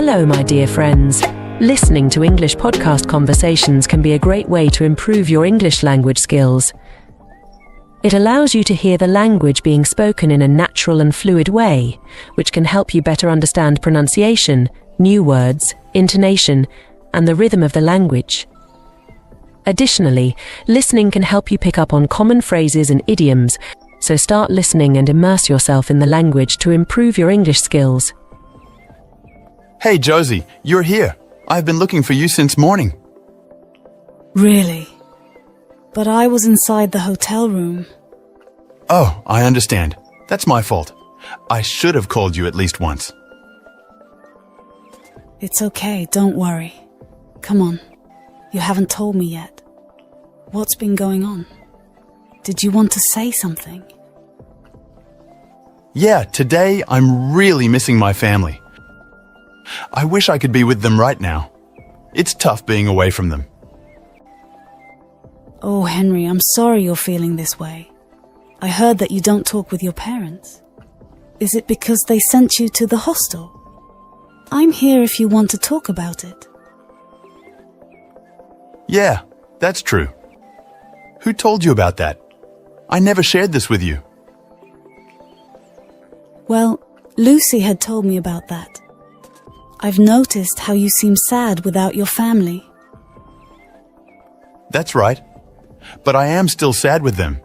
Hello, my dear friends. Listening to English podcast conversations can be a great way to improve your English language skills. It allows you to hear the language being spoken in a natural and fluid way, which can help you better understand pronunciation, new words, intonation, and the rhythm of the language. Additionally, listening can help you pick up on common phrases and idioms, so start listening and immerse yourself in the language to improve your English skills. Hey Josie, you're here. I've been looking for you since morning. Really? But I was inside the hotel room. Oh, I understand. That's my fault. I should have called you at least once. It's okay, don't worry. Come on, you haven't told me yet. What's been going on? Did you want to say something? Yeah, today I'm really missing my family. I wish I could be with them right now. It's tough being away from them. Oh, Henry, I'm sorry you're feeling this way. I heard that you don't talk with your parents. Is it because they sent you to the hostel? I'm here if you want to talk about it. Yeah, that's true. Who told you about that? I never shared this with you. Well, Lucy had told me about that. I've noticed how you seem sad without your family. That's right. But I am still sad with them.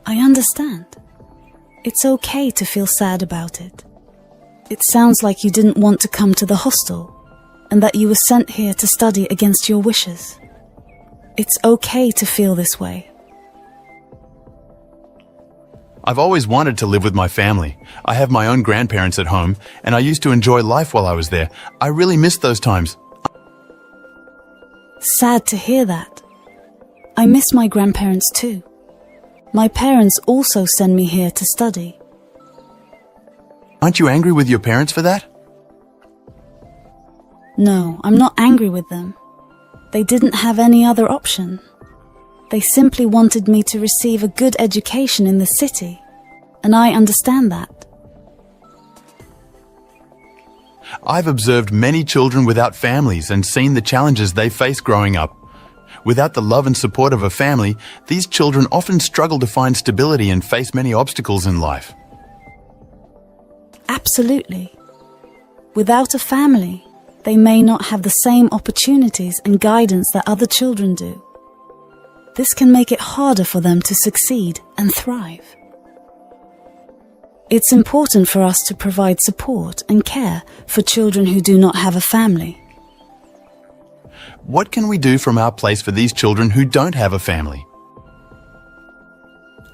I understand. It's okay to feel sad about it. It sounds like you didn't want to come to the hostel, and that you were sent here to study against your wishes. It's okay to feel this way. I've always wanted to live with my family. I have my own grandparents at home, and I used to enjoy life while I was there. I really missed those times. Sad to hear that. I miss my grandparents too. My parents also send me here to study. Aren't you angry with your parents for that? No, I'm not angry with them. They didn't have any other option. They simply wanted me to receive a good education in the city, and I understand that. I've observed many children without families and seen the challenges they face growing up. Without the love and support of a family, these children often struggle to find stability and face many obstacles in life. Absolutely. Without a family, they may not have the same opportunities and guidance that other children do. This can make it harder for them to succeed and thrive. It's important for us to provide support and care for children who do not have a family. What can we do from our place for these children who don't have a family?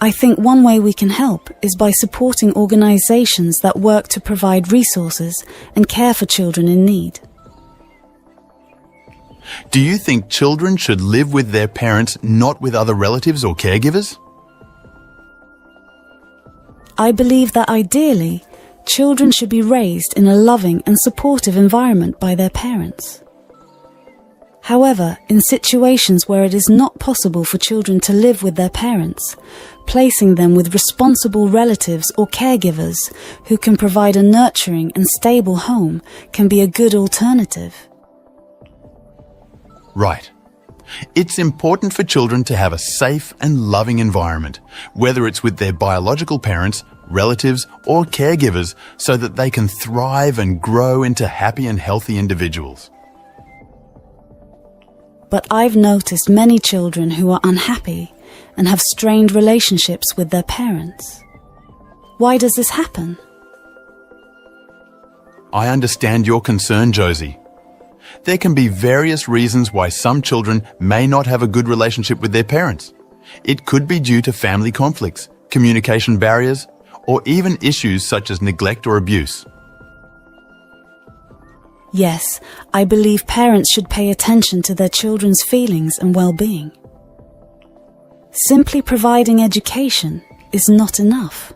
I think one way we can help is by supporting organizations that work to provide resources and care for children in need. Do you think children should live with their parents, not with other relatives or caregivers? I believe that ideally, children should be raised in a loving and supportive environment by their parents. However, in situations where it is not possible for children to live with their parents, placing them with responsible relatives or caregivers who can provide a nurturing and stable home can be a good alternative. Right. It's important for children to have a safe and loving environment, whether it's with their biological parents, relatives, or caregivers, so that they can thrive and grow into happy and healthy individuals. But I've noticed many children who are unhappy and have strained relationships with their parents. Why does this happen? I understand your concern, Josie. There can be various reasons why some children may not have a good relationship with their parents. It could be due to family conflicts, communication barriers, or even issues such as neglect or abuse. Yes, I believe parents should pay attention to their children's feelings and well-being. Simply providing education is not enough.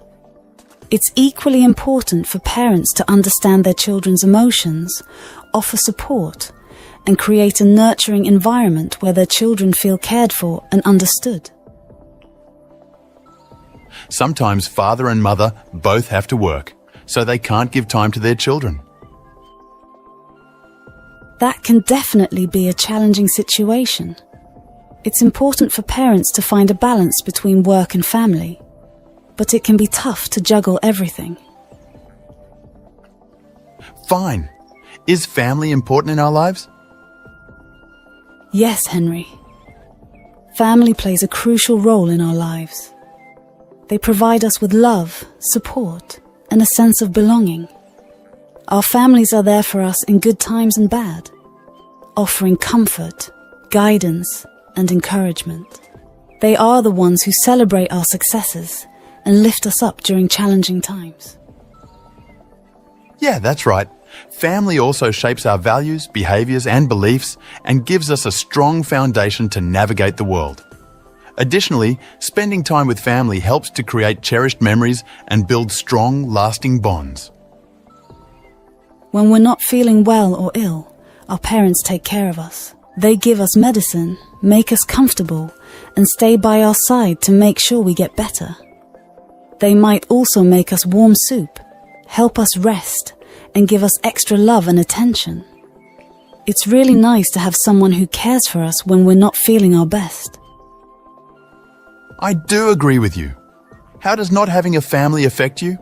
It's equally important for parents to understand their children's emotions, offer support, and create a nurturing environment where their children feel cared for and understood. Sometimes father and mother both have to work, so they can't give time to their children. That can definitely be a challenging situation. It's important for parents to find a balance between work and family, but it can be tough to juggle everything. Fine. Is family important in our lives? Yes, Henry. Family plays a crucial role in our lives. They provide us with love, support, and a sense of belonging. Our families are there for us in good times and bad, offering comfort, guidance, and encouragement. They are the ones who celebrate our successes and lift us up during challenging times. Yeah, that's right. Family also shapes our values, behaviours and beliefs and gives us a strong foundation to navigate the world. Additionally, spending time with family helps to create cherished memories and build strong, lasting bonds. When we're not feeling well or ill, our parents take care of us. They give us medicine, make us comfortable, and stay by our side to make sure we get better. They might also make us warm soup, help us rest, and give us extra love and attention. It's really nice to have someone who cares for us when we're not feeling our best. I do agree with you. How does not having a family affect you?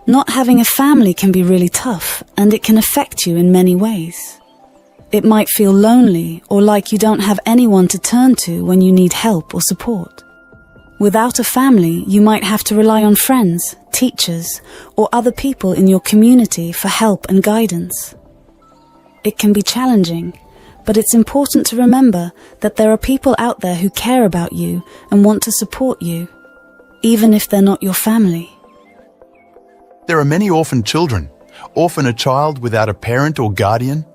Not having a family can be really tough, and it can affect you in many ways. It might feel lonely or like you don't have anyone to turn to when you need help or support. Without a family, you might have to rely on friends, teachers, or other people in your community for help and guidance. It can be challenging, but it's important to remember that there are people out there who care about you and want to support you, even if they're not your family. There are many orphan children. Orphan a child without a parent or guardian?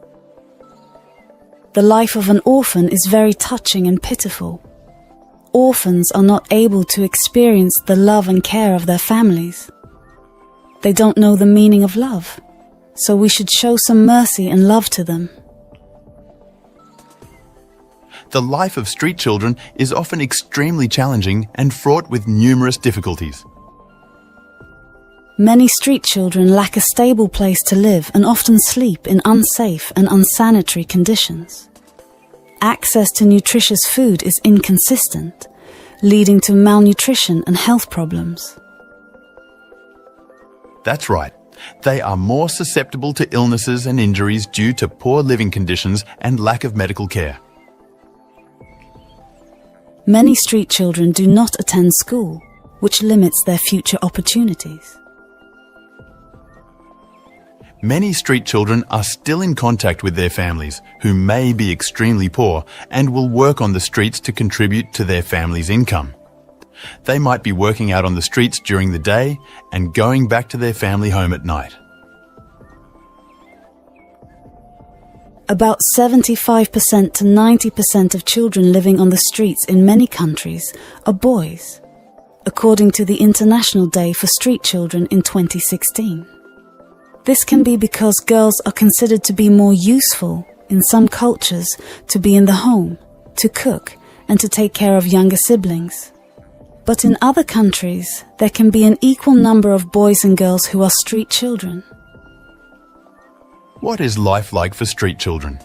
The life of an orphan is very touching and pitiful. Orphans are not able to experience the love and care of their families. They don't know the meaning of love, so we should show some mercy and love to them. The life of street children is often extremely challenging and fraught with numerous difficulties. Many street children lack a stable place to live and often sleep in unsafe and unsanitary conditions. Access to nutritious food is inconsistent, leading to malnutrition and health problems. That's right. They are more susceptible to illnesses and injuries due to poor living conditions and lack of medical care. Many street children do not attend school, which limits their future opportunities. Many street children are still in contact with their families, who may be extremely poor and will work on the streets to contribute to their family's income. They might be working out on the streets during the day and going back to their family home at night. About 75% to 90% of children living on the streets in many countries are boys, according to the International Day for Street Children in 2016. This can be because girls are considered to be more useful in some cultures to be in the home, to cook, and to take care of younger siblings. But in other countries, there can be an equal number of boys and girls who are street children. What is life like for street children?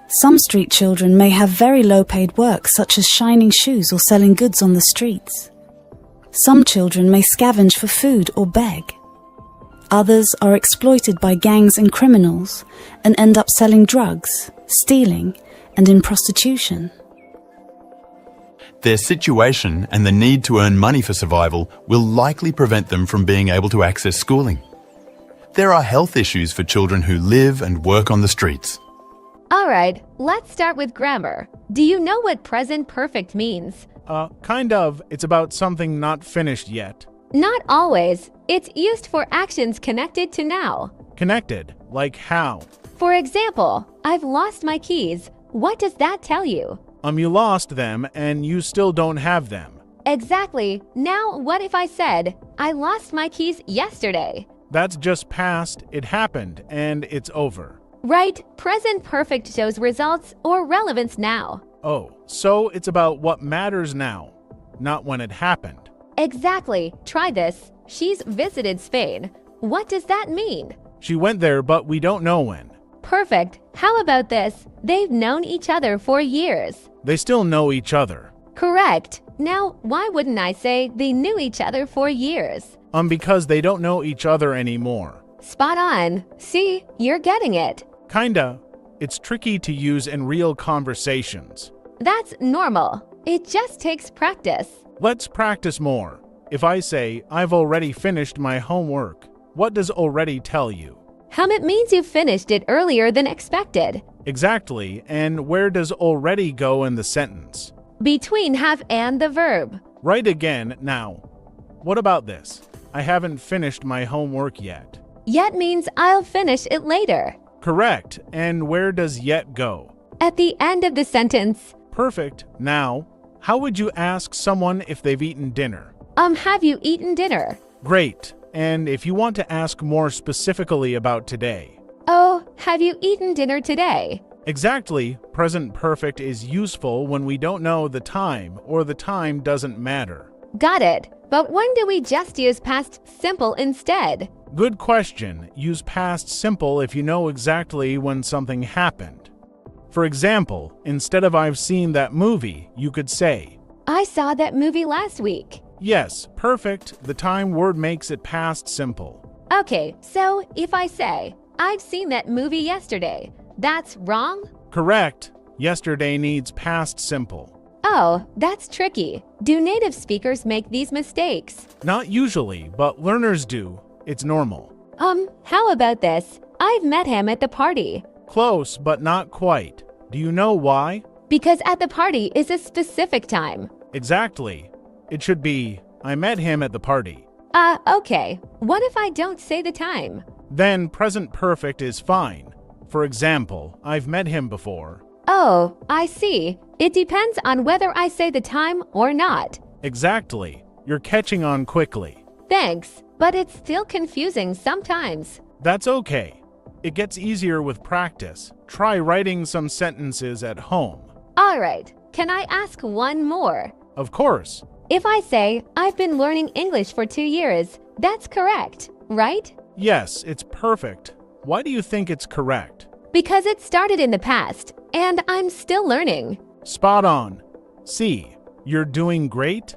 Some street children may have very low-paid work, such as shining shoes or selling goods on the streets. Some children may scavenge for food or beg. Others are exploited by gangs and criminals and end up selling drugs, stealing, and in prostitution. Their situation and the need to earn money for survival will likely prevent them from being able to access schooling. There are health issues for children who live and work on the streets. All right, let's start with grammar. Do you know what present perfect means? Kind of. It's about something not finished yet. Not always. It's used for actions connected to now. Connected? Like how? For example, I've lost my keys. What does that tell you? You lost them and you still don't have them. Exactly. Now, what if I said, I lost my keys yesterday? That's just past, it happened, and it's over. Right. Present perfect shows results or relevance now. Oh, so it's about what matters now, not when it happened. Exactly. Try this. She's visited Spain. What does that mean? She went there, but we don't know when. Perfect. How about this? They've known each other for years. They still know each other. Correct. Now, why wouldn't I say they knew each other for years? Because they don't know each other anymore. Spot on. See, you're getting it. Kinda. It's tricky to use in real conversations. That's normal. It just takes practice. Let's practice more. If I say, I've already finished my homework, what does already tell you? It means you finished it earlier than expected. Exactly, and where does already go in the sentence? Between have and the verb. Right again now. What about this? I haven't finished my homework yet. Yet means I'll finish it later. Correct, and where does yet go? At the end of the sentence. Perfect. Now, how would you ask someone if they've eaten dinner? Have you eaten dinner? Great. And if you want to ask more specifically about today? Oh, have you eaten dinner today? Exactly. Present perfect is useful when we don't know the time or the time doesn't matter. Got it. But when do we just use past simple instead? Good question. Use past simple if you know exactly when something happened. For example, instead of I've seen that movie, you could say, I saw that movie last week. Yes, perfect. The time word makes it past simple. Okay, so if I say, I've seen that movie yesterday, that's wrong? Correct. Yesterday needs past simple. Oh, that's tricky. Do native speakers make these mistakes? Not usually, but learners do. It's normal. How about this? I've met him at the party. Close, but not quite. Do you know why? Because at the party is a specific time. Exactly. It should be, I met him at the party. Okay. What if I don't say the time? Then present perfect is fine. For example, I've met him before. Oh, I see. It depends on whether I say the time or not. Exactly. You're catching on quickly. Thanks, but it's still confusing sometimes. That's okay. It gets easier with practice. Try writing some sentences at home. All right. Can I ask one more? Of course. If I say, I've been learning English for 2 years, that's correct, right? Yes, it's perfect. Why do you think it's correct? Because it started in the past, and I'm still learning. Spot on. See, you're doing great.